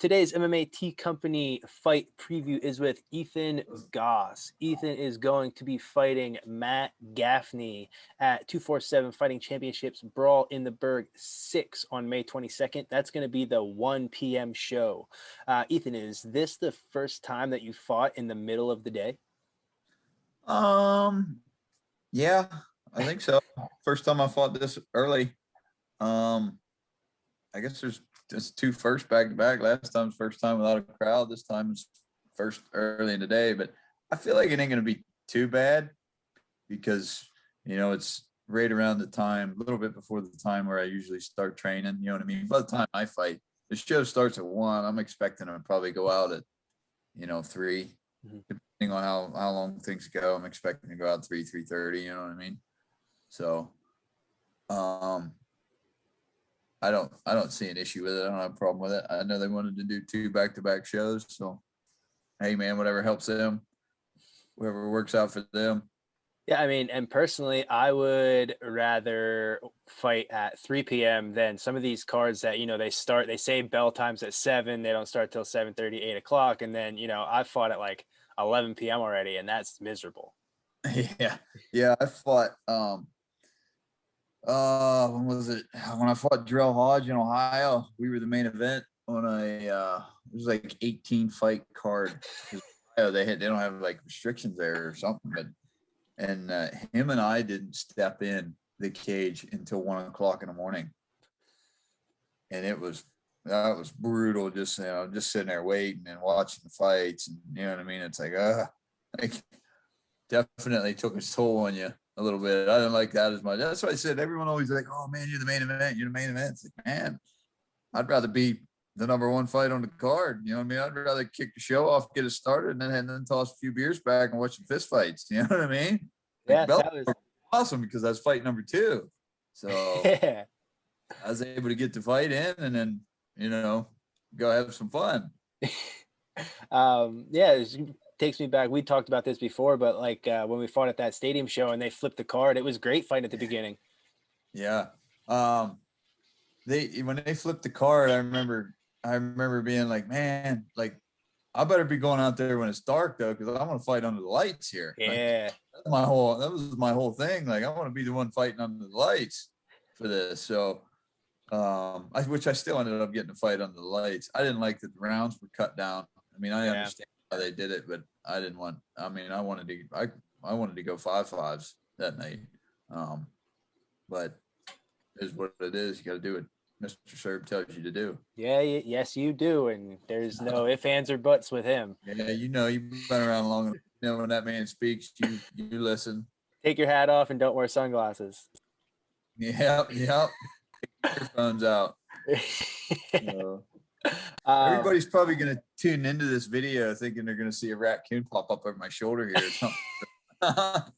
Today's MMA Tea Company fight preview is with Ethan Goss. Ethan is going to be fighting Matt Gaffney at 247 Fighting Championships Brawl in the Berg 6 on May 22nd. That's going to be the 1 p.m. show. Ethan, is this the first time that you fought in the middle of the day? Yeah, I think so. First time I fought this early. I guess there's just two first back to back. Last time's first time without a crowd. This time is first early in the day, but I feel like it ain't gonna be too bad because it's right around the time, a little bit before the time where I usually start training. You know what I mean? By the time I fight, the show starts at 1. I'm expecting to probably go out at 3, depending on how long things go. I'm expecting to go out 3:30. You know what I mean? So, I don't see an issue with it. I don't have a problem with it. I know they wanted to do 2 back-to-back shows, so hey man, whatever helps them, whoever works out for them. Yeah, I mean, and personally, I would rather fight at 3 p.m. than some of these cards that, they say bell times at 7, they don't start till 7:30, 8 o'clock. And then, I fought at like 11 p.m. already, and that's miserable. Yeah. I fought, when was it? When I fought Drill Hodge in Ohio, we were the main event on it was like 18 fight card. They don't have like restrictions there or something, but him and I didn't step in the cage until 1 o'clock in the morning, and that was brutal. Just sitting there waiting and watching the fights, and you know what I mean. It's like definitely took its toll on you a little bit. I didn't like that as much. That's why I said everyone always like, oh man, you're the main event. You're the main event. It's like, man, I'd rather be the number 1 fight on the card. You know what I mean? I'd rather kick the show off, get it started, and then toss a few beers back and watch some fist fights. You know what I mean? Yeah, that was awesome because that's fight number 2. So yeah. I was able to get the fight in and then, go have some fun. Yeah, it takes me back. We talked about this before, but like when we fought at that stadium show and they flipped the card, it was great fight at the beginning. Yeah. When they flipped the card, I remember being like, man, like I better be going out there when it's dark though, because I want to fight under the lights here. Yeah. Like, that was my whole thing. Like I want to be the one fighting under the lights for this. So which I still ended up getting a fight under the lights. I didn't like that the rounds were cut down. I mean, I understand how they did it, but I didn't want. I mean, I wanted to go 5-5s that night. But it is what it is. You got to do what Mr. Serb tells you to do. Yeah, yes, you do, and there's no ifs, ands, or buts with him. Yeah, you've been around long enough. When that man speaks, you listen. Take your hat off and don't wear sunglasses. Yep. Take your earphones out. Everybody's probably going to tune into this video thinking they're going to see a raccoon pop up over my shoulder here or something.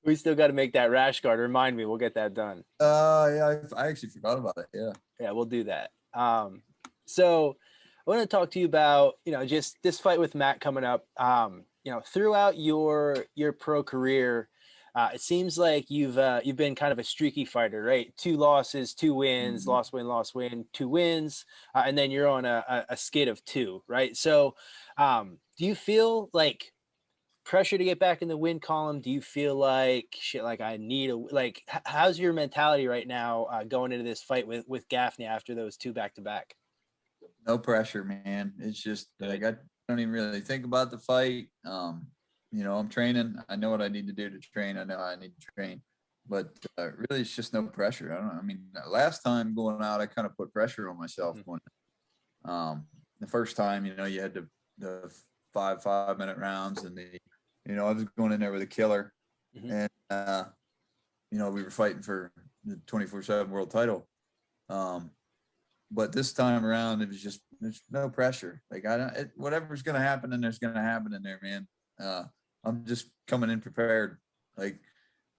We still got to make that rash guard. Remind me, we'll get that done. Yeah, I actually forgot about it. Yeah, we'll do that. So I want to talk to you about, just this fight with Matt coming up. Throughout your pro career, it seems like you've been kind of a streaky fighter, right? 2 losses, 2 wins, loss, win, 2 wins, and then you're on a skid of 2, right? So, do you feel like pressure to get back in the win column? Do you feel like shit? Like I need how's your mentality right now going into this fight with Gaffney after those 2 back-to-back? No pressure, man. It's just like I don't even really think about the fight. I'm training. I know what I need to do to train. I know how I need to train, but really, it's just no pressure. I mean, last time going out, I kind of put pressure on myself. The first time, you had the 5-minute rounds, and I was going in there with a killer, and we were fighting for the 24/7 world title. But this time around, it was just there's no pressure. Like whatever's going to happen, and there's going to happen in there, man. I'm just coming in prepared. Like,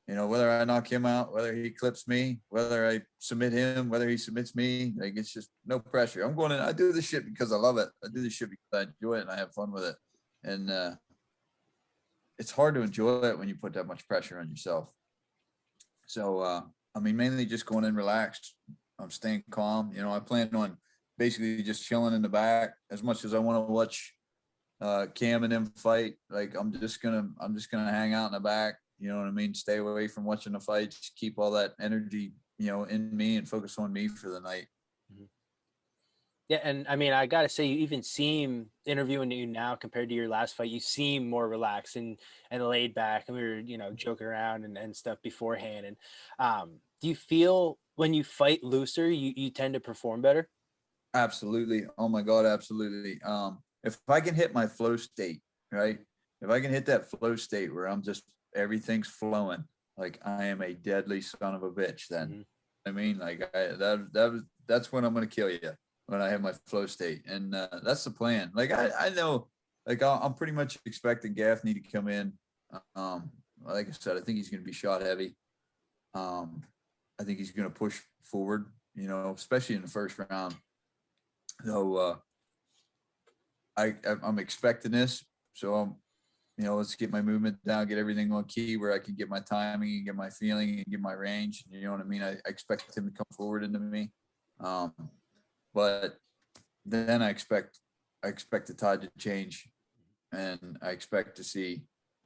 whether I knock him out, whether he clips me, whether I submit him, whether he submits me, like it's just no pressure. I'm going in. I do this shit because I love it. I do this shit because I enjoy it and I have fun with it. And it's hard to enjoy it when you put that much pressure on yourself. So, mainly just going in relaxed. I'm staying calm. I plan on basically just chilling in the back. As much as I want to watch Cam and them fight, like I'm just gonna hang out in the back. You know what I mean? Stay away from watching the fights. Keep all that energy, in me and focus on me for the night. Mhm. Yeah, and I mean, I gotta say, you even seem interviewing you now compared to your last fight. You seem more relaxed and laid back, and we were, joking around and stuff beforehand. And do you feel when you fight looser, you tend to perform better? Absolutely. Oh my God, absolutely. If I can hit my flow state, right? If I can hit that flow state where I'm just everything's flowing, like I am a deadly son of a bitch, then Hmm. I mean, like that's when I'm gonna kill you, when I have my flow state, and that's the plan. Like I know, like I'm pretty much expecting Gaffney to come in. Like I said, I think he's gonna be shot heavy. Um, I think he's gonna push forward, especially in the first round. So I'm expecting this. So let's get my movement down, get everything on key where I can get my timing and get my feeling and get my range. You know what I mean? I expect him to come forward into me. Um, but then I expect the tide to change, and I expect to see,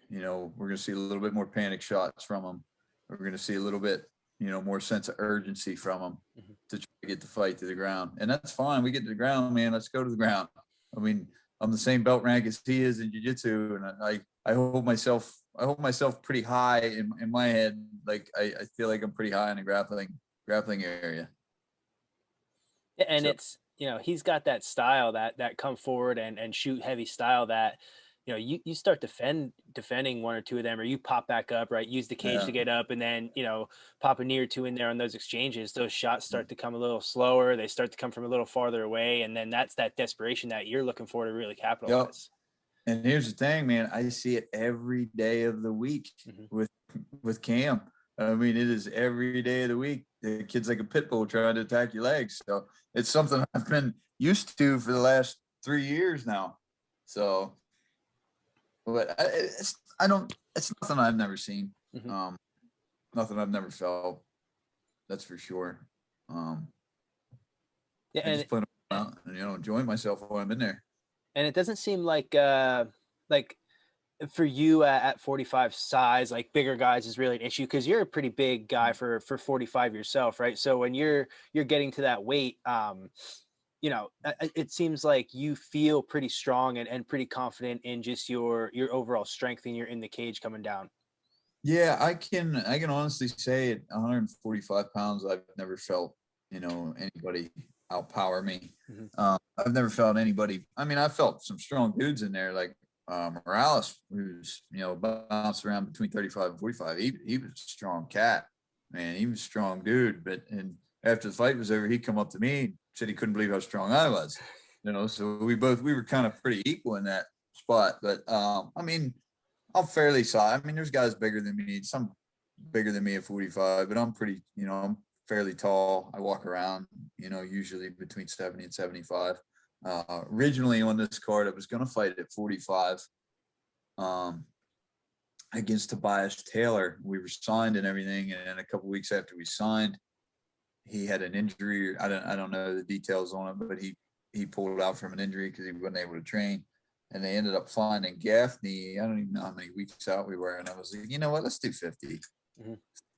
we're going to see a little bit more panic shots from him. We're going to see a little bit, more sense of urgency from him Hmm. to try to get the fight to the ground. And that's fine. We get to the ground, man. Let's go to the ground. I mean, I'm the same belt rank as he is in jiu-jitsu, and I hold myself pretty high in my head. Like I feel like I'm pretty high in the grappling area. And So it's, he's got that style, that come forward and shoot heavy style that, you start defending one or two of them, or you pop back up, right? Use the cage yeah. to get up, and then, pop a knee or two in there on those exchanges. Those shots start to come a little slower. They start to come from a little farther away, and then that's that desperation that you're looking for to really Yep. capitalize. And here's the thing, man. I see it every day of the week Hmm. with Cam. I mean, it is every day of the week. The kid's like a pit bull trying to attack your legs. So it's something I've been used to for the last 3 years now. So, but I don't. It's nothing I've never seen. Hmm. Um, Nothing I've never felt. That's for sure. Um, Yeah, I just plan on out and enjoying myself while I'm in there. and it doesn't seem like for you at 45 size, like bigger guys is really an issue because you're a pretty big guy for 45 yourself, right? So when you're getting to that weight, it seems like you feel pretty strong and pretty confident in just your overall strength and you're in the cage coming down. Yeah, I can honestly say at 145 pounds, I've never felt anybody outpower me. Hmm. I've never felt anybody. I mean, I felt some strong dudes in there, like Morales, who's bounced around between 35 and 45. He was a strong cat, man. He was a strong dude. But and after the fight was over, he come up to me and said he couldn't believe how strong I was. So we were kind of pretty equal in that spot. But I mean, I'm fairly solid. I mean, there's guys bigger than me, some bigger than me at 45, but I'm pretty, I'm fairly tall. I walk around, usually between 70 and 75. Originally on this card, I was going to fight at 45 um, against Tobias Taylor. We were signed and everything. And then a couple weeks after we signed, he had an injury. I don't know the details on it, but he pulled out from an injury because he wasn't able to train. And they ended up finding Gaffney. I don't even know how many weeks out we were. And I was like, you know what? Let's do 50. Hmm.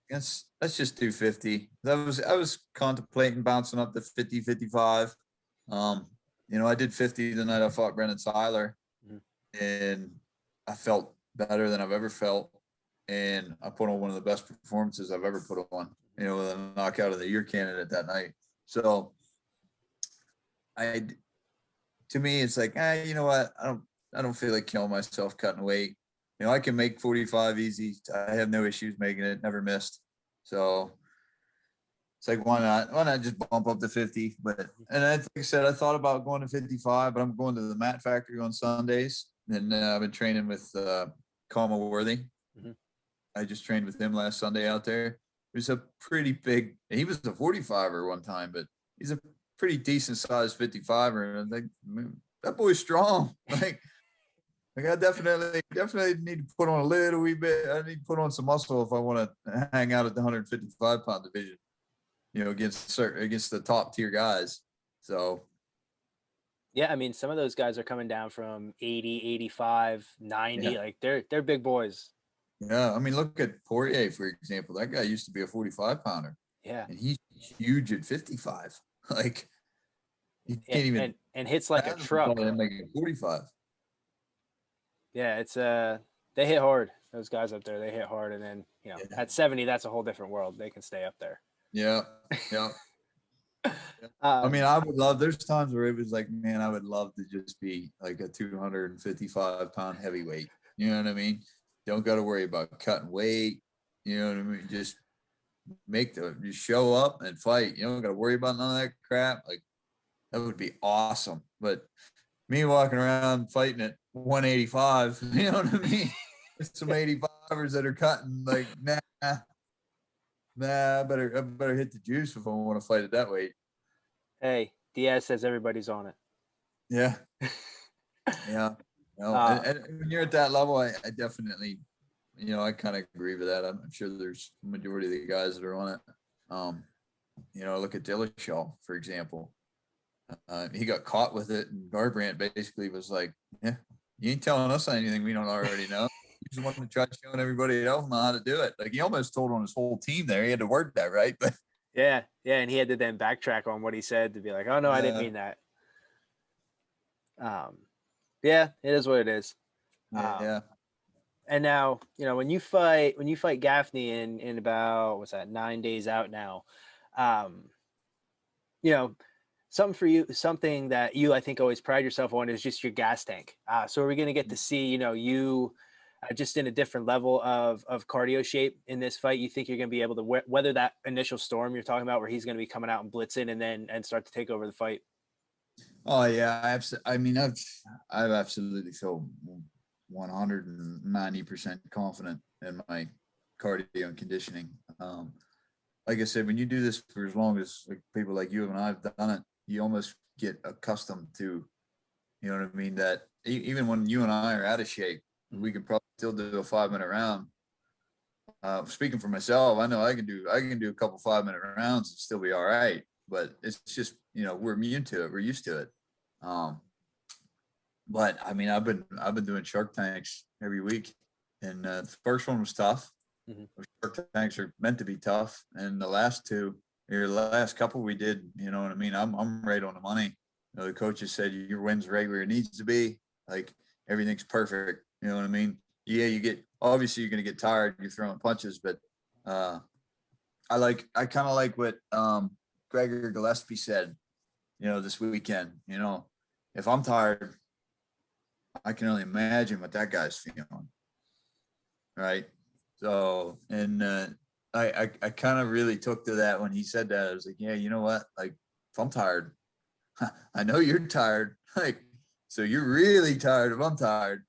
Let's just do 50. I was contemplating bouncing up to 50, 55. Um, I did 50 the night I fought Brendan Tyler, Hmm. and I felt better than I've ever felt. And I put on one of the best performances I've ever put on, with a knockout of the year candidate that night. So I to me, it's like, you know what? I don't feel like killing myself cutting weight. I can make 45 easy. I have no issues making it. Never missed. So it's like, why not? Why not just bump up to 50? But like I said, I thought about going to 55, but I'm going to the Mat Factory on Sundays, and I've been training with Kama Worthy. Hmm. I just trained with him last Sunday out there. He was a pretty big. He was a 45er one time, but he's a pretty decent sized 55er. And I'm like, man, that boy's strong. Like I definitely need to put on a little wee bit. I need to put on some muscle if I want to hang out at the 155 pound division, against the top tier guys. So Yeah, I mean, some of those guys are coming down from 80, 85, Yeah. 90. Like they're big boys. Yeah. I mean, look at Poirier, for example. That guy used to be a 45 pounder Yeah. and he's huge at 55. Like he Yeah, can't even and hits like a fathom truck. him making 45. Yeah, it's they hit hard. Those guys up there, they hit hard, and then Yeah. at 70, that's a whole different world. They can stay up there. Yeah. Yeah. Yeah. I mean, Um, I would love, there's times where it was like, man, I would love to just be like a 255-pound heavyweight. You know what I mean? Don't got to worry about cutting weight. You know what I mean? Just just show up and fight. You don't got to worry about none of that crap. Like, that would be awesome. But me walking around fighting at 185, you know what I mean? There's some 85ers that are cutting like, nah, I better hit the juice if I want to fight it that way. hey, Diaz says everybody's on it. Yeah. Yeah. No, Uh, and when you're at that level, I definitely, I kind of agree with that. I'm sure there's the majority of the guys that are on it. Um, look at Dillashaw, for example. He got caught with it, and Garbrandt basically was like, "Yeah, you ain't telling us anything we don't already know. You just want to try showing everybody else how to do it." Like he almost told on his whole team there. He had to word that right, but yeah, yeah, and he had to then backtrack on what he said to be like, "Oh no, I didn't yeah, mean that." Um, yeah, it is what it is. Um, yeah, and now, when you fight Gaffney in about what's that, 9 days out now, um, you know, something for you, something that you I think always pride yourself on is just your gas tank. So are we going to get to see, you just in a different level of cardio shape in this fight? You think you're going to be able to weather that initial storm you're talking about, where he's going to be coming out and blitzing and then start to take over the fight? oh yeah. I mean, I've absolutely feel 190% confident in my cardio and conditioning. Like I said, when you do this for as long as like people like you and I've done it, you almost get accustomed to, you know what I mean? That even when you and I are out of shape, we can probably still do a 5 minute round. Speaking for myself, I know I can do a couple 5 minute rounds and still be all right. But it's just we're immune to it. We're used to it. Um, but I mean, I've been doing Shark Tanks every week, and the first one was tough. Hmm. Shark Tanks are meant to be tough, and the last two, or the last couple we did, you know what I mean. I'm right on the money. The coaches said your wind's right where it needs to be. Like everything's perfect. You know what I mean. Yeah, you get obviously you're gonna get tired. You're throwing punches, but uh, I kind of like what Gregor Gillespie said. This weekend. If I'm tired, I can only imagine what that guy's feeling. Right. So, and I kind of really took to that when he said that. I was like, yeah, you know what? Like, if I'm tired, I know you're tired. Like, so you're really tired if I'm tired.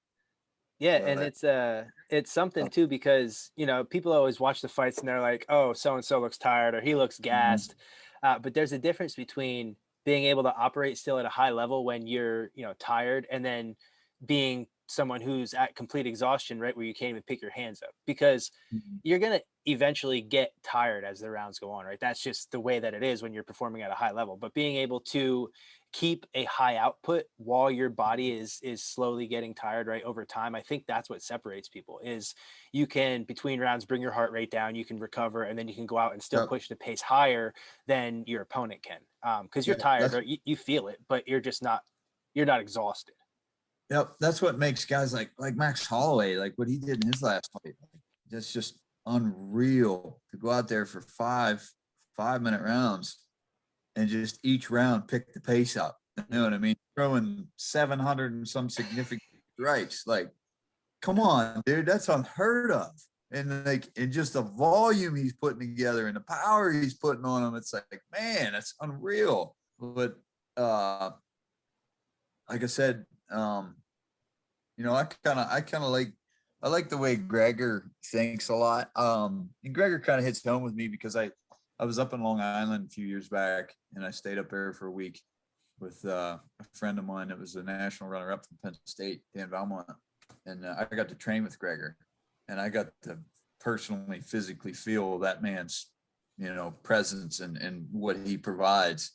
Yeah, and But it's something too, because people always watch the fights and they're like, oh, so and so looks tired or he looks gassed, but there's a difference between being able to operate still at a high level when you're tired, and then being someone who's at complete exhaustion, right, where you can't even pick your hands up, because you're going to eventually get tired as the rounds go on, right? That's just the way that it is when you're performing at a high level. But being able to keep a high output while your body is slowly getting tired, right, over time, I think that's what separates people. Is you can, between rounds, bring your heart rate down, you can recover, and then you can go out and still yeah, push the pace higher than your opponent can, because you're yeah, tired, that's right? You feel it, but you're not exhausted. yep, that's what makes guys like Max Holloway, like what he did in his last fight. Like, that's just unreal to go out there for 5 minute rounds and just each round pick the pace up. You know Mhm. what I mean? Throwing 700 and some significant strikes. Like, come on, dude, that's unheard of. And like, and just the volume he's putting together and the power he's putting on them, it's like, man, that's unreal. But like I said, I like the way Gregor thinks a lot. And Gregor kind of hits home with me because I was up in Long Island a few years back and I stayed up there for a week with a friend of mine that was a national runner up from Penn State, Dan Valmont. And I got to train with Gregor and I got to personally physically feel that man's, presence and what he provides.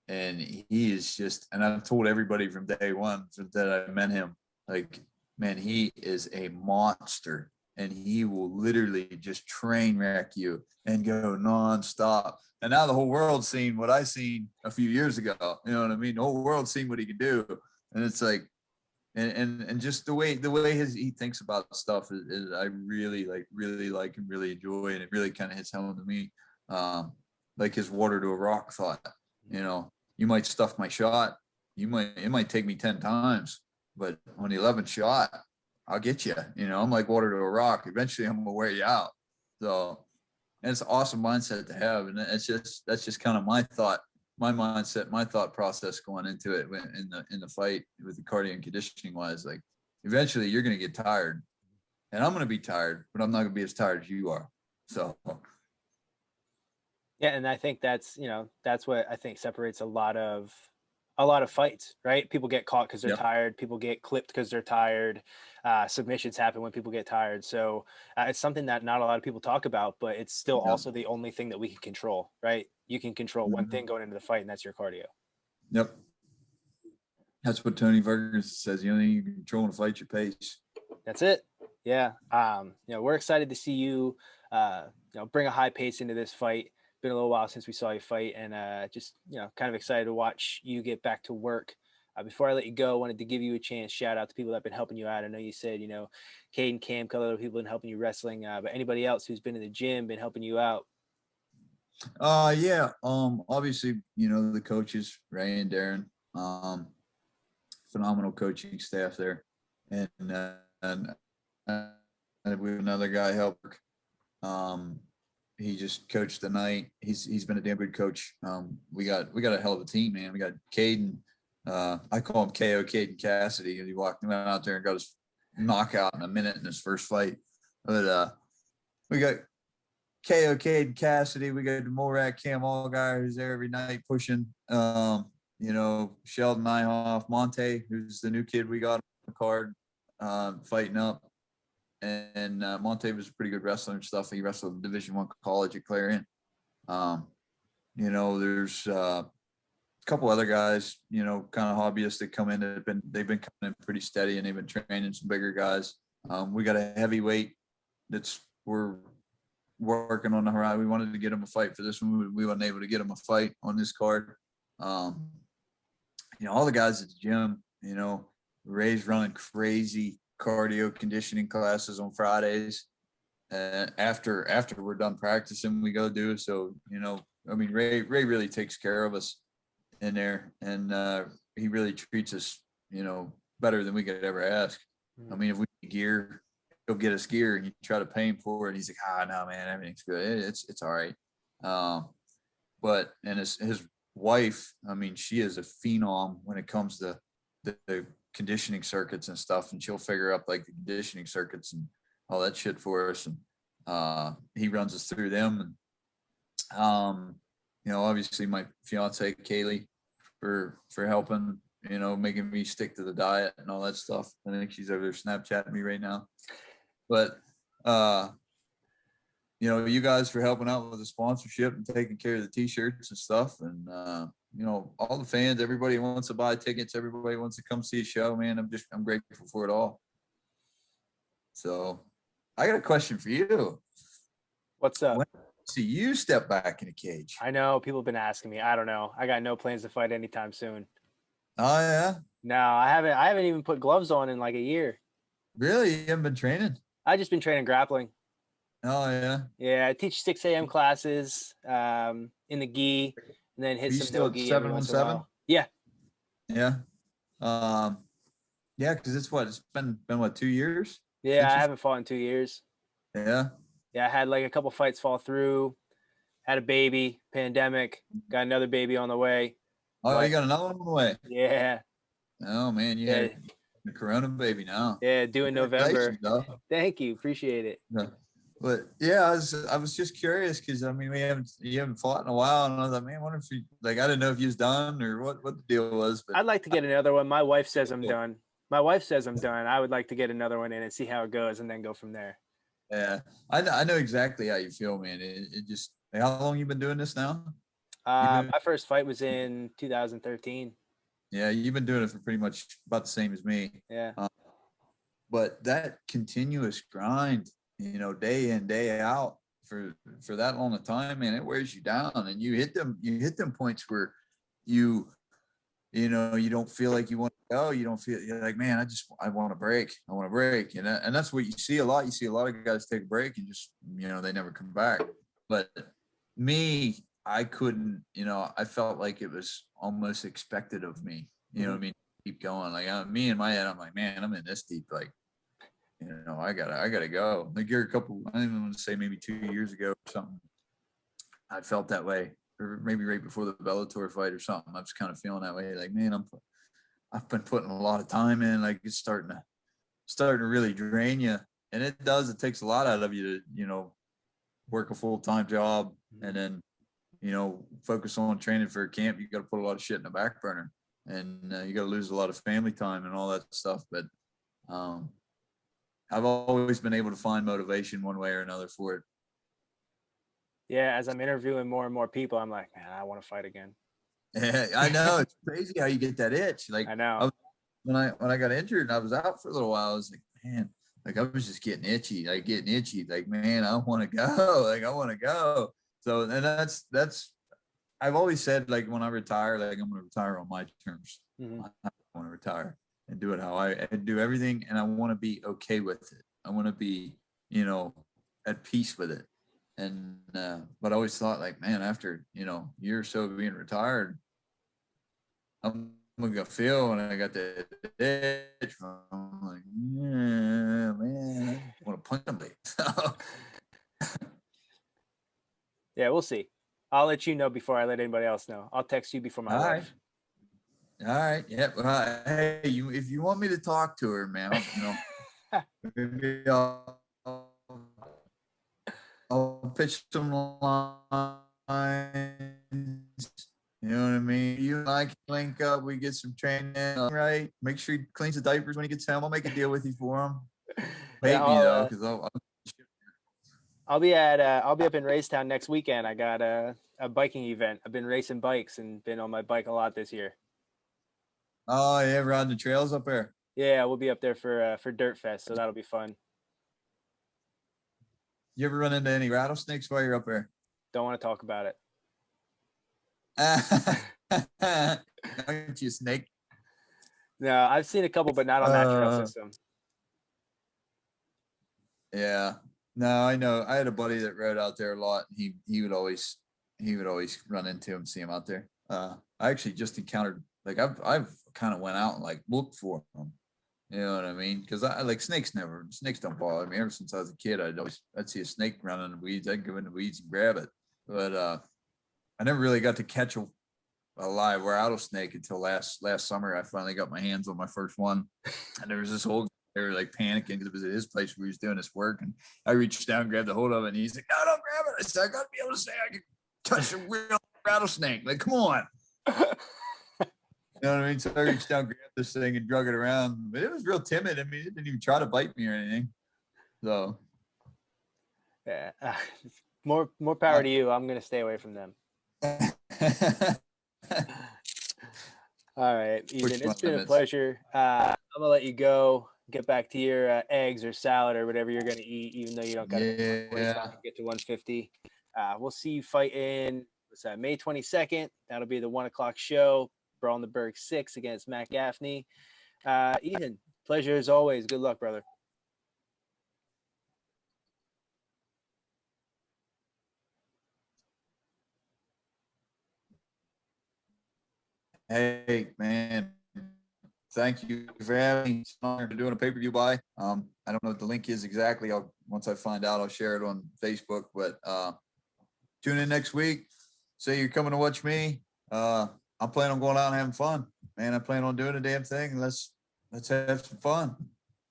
and he is just, and I've told everybody from day one that I met him, like, man, he is a monster, and he will literally just train wreck you and go nonstop. And now the whole world's seen what I seen a few years ago. You know what I mean? The whole world's seen what he can do, and it's like, and just the way he thinks about stuff is I really like and really enjoy, and it really kind of hits home to me. Like his water to a rock thought. You know, you might stuff my shot. It might take me 10 times, but on the 11th shot, I'll get you. You know, I'm like water to a rock. Eventually, I'm gonna wear you out. So, and it's an awesome mindset to have, and that's just kind of my thought, my mindset, my thought process going into it in the fight with the cardio and conditioning wise. Like, eventually, you're gonna get tired, and I'm gonna be tired, but I'm not gonna be as tired as you are. So. Yeah, and I think that's, that's what I think separates a lot of fights, right? People get caught because they're Yep. tired. People get clipped because they're tired. Submissions happen when people get tired. So it's something that not a lot of people talk about, but it's still Yep. also the only thing that we can control, right? You can control one thing going into the fight, and that's your cardio. Yep. That's what Tony Ferguson says. The only thing you can control in a fight, your pace. That's it. Yeah. We're excited to see you, bring a high pace into this fight. Been a little while since we saw you fight, and just, kind of excited to watch you get back to work. Before I let you go, I wanted to give you a chance. Shout out to people that have been helping you out. I know you said, Caden, Cam, a couple other people have been helping you wrestling, but anybody else who's been in the gym, been helping you out? Yeah. Obviously, the coaches, Ray and Darren, phenomenal coaching staff there. And we have another guy help. He just coached the night. He's been a damn good coach. We got a hell of a team, man. We got Caden. I call him KO Caden Cassidy. He went out there and got his knockout in a minute in his first fight. But we got KO Caden Cassidy. We got the Morak Cam Allgaier, who's there every night pushing. Sheldon Nyhoff, Monte, who's the new kid we got on the card, fighting up. And Monte was a pretty good wrestler and stuff. He wrestled in Division I college at Clarion. There's a couple other guys, kind of hobbyists that come in. They've been coming in pretty steady, and they've been training some bigger guys. We got a heavyweight we're working on the horizon. We wanted to get him a fight for this one. We weren't able to get him a fight on this card. All the guys at the gym, Ray's running crazy cardio conditioning classes on Fridays. And after we're done practicing, we go do it. So, Ray really takes care of us in there, and he really treats us, better than we could ever ask. I mean, if we need gear, he'll get us gear, and you try to pay him for it. And he's like, no, man, everything's good. It's all right. But his wife, I mean, she is a phenom when it comes to the conditioning circuits and stuff, and she'll figure out like the conditioning circuits and all that shit for us. And he runs us through them. And obviously my fiance Kaylee for helping, making me stick to the diet and all that stuff. I think she's over there Snapchatting me right now. But you guys for helping out with the sponsorship and taking care of the t-shirts and stuff. And all the fans, everybody wants to buy tickets, everybody wants to come see a show, man. I'm grateful for it all. So I got a question for you. What's up? When see you step back in a cage? I know people have been asking me. I don't know. I got no plans to fight anytime soon. Oh yeah. No, I haven't even put gloves on in like a year. Really? You haven't been training? I just been training grappling. Oh yeah. Yeah, I teach 6 a.m. classes in the gi, and then hit Are you some still no at gi every once in a 717? while. Yeah. Yeah. Yeah, because it's been what, 2 years? Yeah, I haven't fought in 2 years. Yeah. Yeah, I had like a couple fights fall through. Had a baby, pandemic, got another baby on the way. Oh, you got another one on the way. Yeah. Oh man, you had the Corona baby now. Yeah, due in November. Though. Thank you, appreciate it. Yeah. But yeah, I was just curious because I mean you haven't fought in a while, and I was like, man, I wonder if you I didn't know if you was done or what the deal was. But I'd like to get another one. My wife says I'm done. My wife says I'm done. I would like to get another one in and see how it goes, and then go from there. Yeah, I know exactly how you feel, man. It just how long you been doing this now? You've been, My first fight was in 2013. yeah, you've been doing it for pretty much about the same as me. Yeah. But that continuous grind, day in, day out for that long a time, man, it wears you down. And you hit them points where you you don't feel like you want to go. You don't feel, you're like, man, I want to break. I want to break. And that's what you see a lot. You see a lot of guys take a break and just, they never come back. But me, I couldn't, I felt like it was almost expected of me, you know what I mean? Keep going. Like me in my head, I'm like, man, I'm in this deep. Like, I gotta go. Like you're I don't even want to say maybe 2 years ago or something. I felt that way, or maybe right before the Bellator fight or something. I was kind of feeling that way. Like, man, I've been putting a lot of time in. Like it's starting to really drain you, and it does. It takes a lot out of you to work a full-time job and then focus on training for a camp. You got to put a lot of shit in the back burner, and you got to lose a lot of family time and all that stuff. But I've always been able to find motivation one way or another for it. Yeah, as I'm interviewing more and more people, I'm like, man, I want to fight again. Yeah, I know. It's crazy how you get that itch. Like I know. when I got injured and I was out for a little while, I was like, man, like I was just getting itchy. Like, man, I want to go. Like I want to go. So, and that's I've always said, like, when I retire, like I'm going to retire on my terms. I want to retire and do it how I do everything. And I want to be okay with it. I want to be, at peace with it. And, but I always thought, like, man, after, a year or so of being retired, I'm gonna feel when I got the itch. I'm like, yeah, man, I want to punch somebody. Yeah, we'll see. I'll let you know before I let anybody else know. I'll text you before my All wife. right. Yeah. Well, hey, if you want me to talk to her, man, maybe I'll pitch some lines. You know what I mean? You and I can link up. We get some training, right? Make sure he cleans the diapers when he gets home. I'll make a deal with you for him. Yeah, Hate me though, because I'll be up in Racetown next weekend. I got a biking event. I've been racing bikes and been on my bike a lot this year. oh yeah, riding the trails up there. Yeah, we'll be up there for Dirt Fest, so that'll be fun. You ever run into any rattlesnakes while you're up there? Don't want to talk about it. Aren't you a snake? No, I've seen a couple, but not on that trail system. Yeah. No, I know. I had a buddy that rode out there a lot. And he would always run into him, see him out there. I actually just encountered, like, I've kind of went out and like looked for them. You know what I mean? Because I like snakes don't bother me. Ever since I was a kid, I'd see a snake running in the weeds. I'd go in the weeds and grab it. But I never really got to catch a live rattlesnake until last summer. I finally got my hands on my first one, and there was this old they were like panicking because it was at his place where he was doing this work, and I reached down, grabbed a hold of it, and he's like, "No, don't grab it." I said, "I got to be able to say I can touch a real rattlesnake. Like, come on." You know what I mean? So I reached down, grabbed this thing, and drug it around. But it was real timid. I mean, it didn't even try to bite me or anything. So, yeah, more power to you. I'm gonna stay away from them. All right, Ethan, it's been a pleasure. I'm gonna let you go. Get back to your eggs or salad or whatever you're gonna eat, even though you don't got to get to 150. We'll see you fight in May 22nd. That'll be the 1 o'clock show. Brawl in the Berg 6 against Matt Gaffney. Ethan, pleasure as always. Good luck, brother. Hey, man. Thank you for having me. It's an honor to doing a pay-per-view buy. I don't know what the link is exactly. Once I find out, I'll share it on Facebook. But tune in next week. Say you're coming to watch me. I'm planning on going out and having fun. Man, I plan on doing a damn thing. Let's have some fun.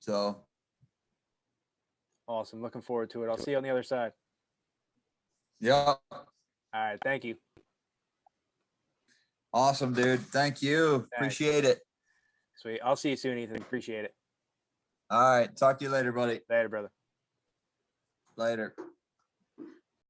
So awesome. Looking forward to it. I'll see you on the other side. Yeah. All right. Thank you. Awesome, dude. Thank you. Thanks. Appreciate it. Sweet. I'll see you soon, Ethan. Appreciate it. All right. Talk to you later, buddy. Later, brother. Later.